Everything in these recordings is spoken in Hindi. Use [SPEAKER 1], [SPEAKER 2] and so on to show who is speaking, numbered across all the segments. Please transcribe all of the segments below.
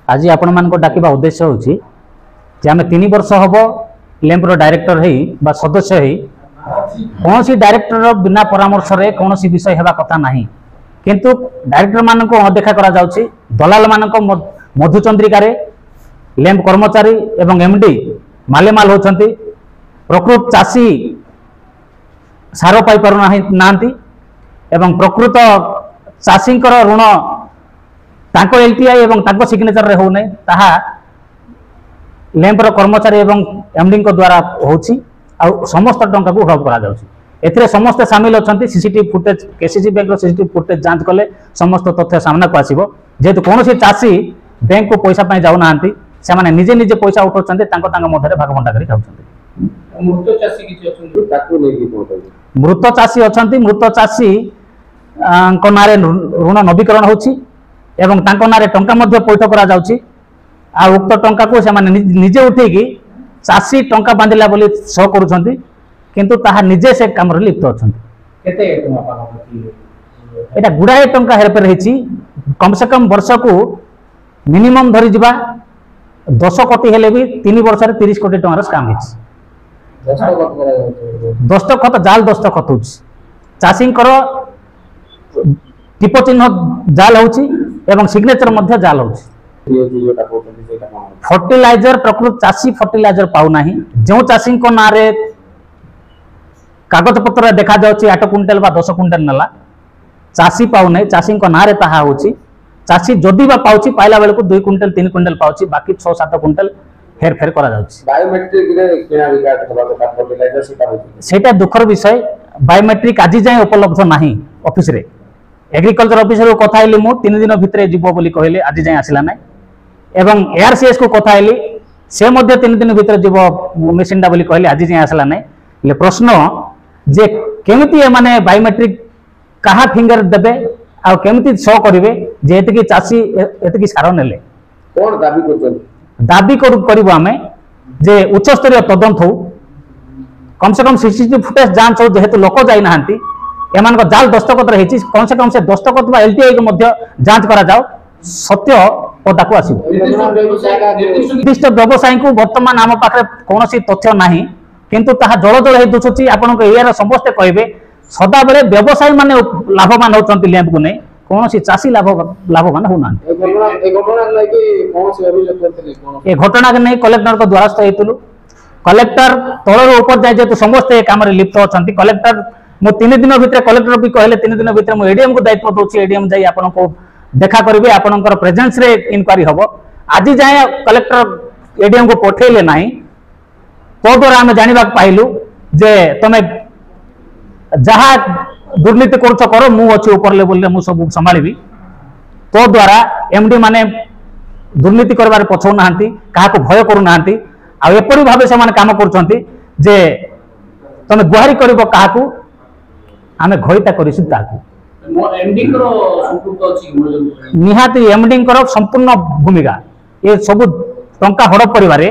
[SPEAKER 1] आज आपण मान डाकिबा उद्देश्य होची जे आम 3 वर्ष हम लैंपर डायरेक्टर है सदस्य है कौन सी डायरेक्टर बिना परामर्श रे कौन सी विषय हेबा कथा नहीं किंतु डायरेक्टर मान को अनदेखा करा जाउची दलाल मान को मधुचंद्रिका रे लैंप कर्मचारी एवं एमडी मालेमाल होचंती प्रकृत चाषी सार पाई पारु नांती एवं प्रकृत चाषी ऋण तांको एलटीआई एवं तांको सिग्नेचर रे हो नै ताहा लैंपर कर्मचारी एवं एमडी को द्वारा होची आ समस्त टंका को हड़प करा जाउची एथिरे समस्त शामिल अछंती सीसीटीवी फुटेज केसीसी बैंक रो सीसीटीवी फुटेज जांच कले समस्त तथ्य सामना को आसीबो जेतु कोनोसी चाषी बैंक को पैसा पाई जाउ नांती से माने निजे निजे पैसा उठौचंती तांको तांको मधरे भाग बंटा करी खाउचंती
[SPEAKER 2] मृत चाषी किछि अछंती ताकू नै कि कोन
[SPEAKER 1] मृत चाषी अछंती मृत चाषी को नारे ऋण नवीकरण होची एवं तांको नारे टंका मध्य पैठ करा जाउची आ उक्त टंका को से माने निजे उठेकी चाषी टंका बांधिला बोली सह करूछंती किंतु ताहा निजे से काम रे लिप्त अछंती
[SPEAKER 2] केते टंका पानो
[SPEAKER 1] एटा गुडाए टंका हेरपेर हेची कम से कम वर्ष को मिनिमम धरी जिबा 10 कोटी हेले भी 3 वर्ष रे 30 कोटी टंका स्काम हेची दस्तखत जाल दस्तखत होची चाषी टिप चिन्ह जाल होची एवं सिग्नेचर मध्य जाल होची फर्टिलाइजर प्रकृत चाषी फर्टिलाइजर पाउ नाही जो चाषी को नारे कागज पत्र देखा जाउची 8 क्विंटल बा 10 क्विंटल नला चाषी पाउ नाही चाषी को नारे ताहा होची चाषी जदि बा पाउची पाइला बेल को 2 क्विंटल 3 क्विंटल पाउची बाकी 6-7 क्विंटल फेर फेर करा जाउची
[SPEAKER 2] बायोमेट्रिक रे केना रिगार्ड हबा का फर्टिलाइजर सेटा होची
[SPEAKER 1] सेटा दुखर विषय बायोमेट्रिक आज जाय उपलब्ध नाही ऑफिस रे एग्रीकल्चर ऑफिसर को कथा आइली मु 3 दिन भितरे जीवो बोली कहले आज जाय आसिला नाही एवं एआरसीएस को कथा आइली से मध्य 3 दिन भितरे जीवो मेसिनडा बोली कहले आज जाय आसिला नाही ले प्रश्न जे केमिति ए माने बायोमेट्रिक कहा फिंगर देबे आ केमिति शो करिवे जे एतकी चासी एतकी सार नेले
[SPEAKER 2] कोन दाबी करछन
[SPEAKER 1] दाबी करिवो आमे जे उच्च स्तरीय तदंत हो कम से कम सीसीटीवी फुटेज जांच हो जेहेतु लोक जाई नाहंती एमान को जाल दस्तखत रही कम से कम से दस्तखत बा एलटीआई को मध्य जांच करा जाओ सत्य पदा को आसीबो निर्दिष्ट व्यवसायी को वर्तमान आम पाखरे कोनोसी तथ्य नाही किंतु ताहा जळ जळ हे दुछुची आपन को एयर समस्त कहबे सदा बेले व्यवसायी माने लाभवान होचंती लैंप को नै कोनोसी चासी लाभवान होना ए घटना के नै कलेक्टर को द्वारस्थ हेतुलु कलेक्टर तळर ऊपर जाय जेतु समस्त ए काम रे लिप्त अछंती कलेक्टर मो 3 दिन भितर कलेक्टर भी कहले 3 दिन भितर मो एडीएम को दायित्व दोची एडीएम जाई आपन को देखा करिवे आपनकर प्रेजेंस रे इंक्वायरी हबो आज जाय कलेक्टर एडीएम को पठेले नाही तो द्वारा हम जानिबा पाइलु जे तमे जहा दुर्नीति करछ करो मु अछि ऊपर लेवल रे मु सब संभाळिबी तो द्वारा एमडी माने दुर्नीति करबार पछौ नाहंती काहा को भय करू नाहंती आ एपरि भाबे से माने काम करछंती जे तमे गुहारी करबो काहा को आमे घइता करिसु ताकू
[SPEAKER 2] एमडी करो संपूर्ण अछि
[SPEAKER 1] निहाती एमडी करो संपूर्ण भूमिका ये सब टंका हड़प करिवारे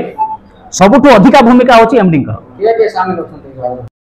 [SPEAKER 1] सबुठु अधिका भूमिका होची एमडी करो
[SPEAKER 2] के शामिल होछंती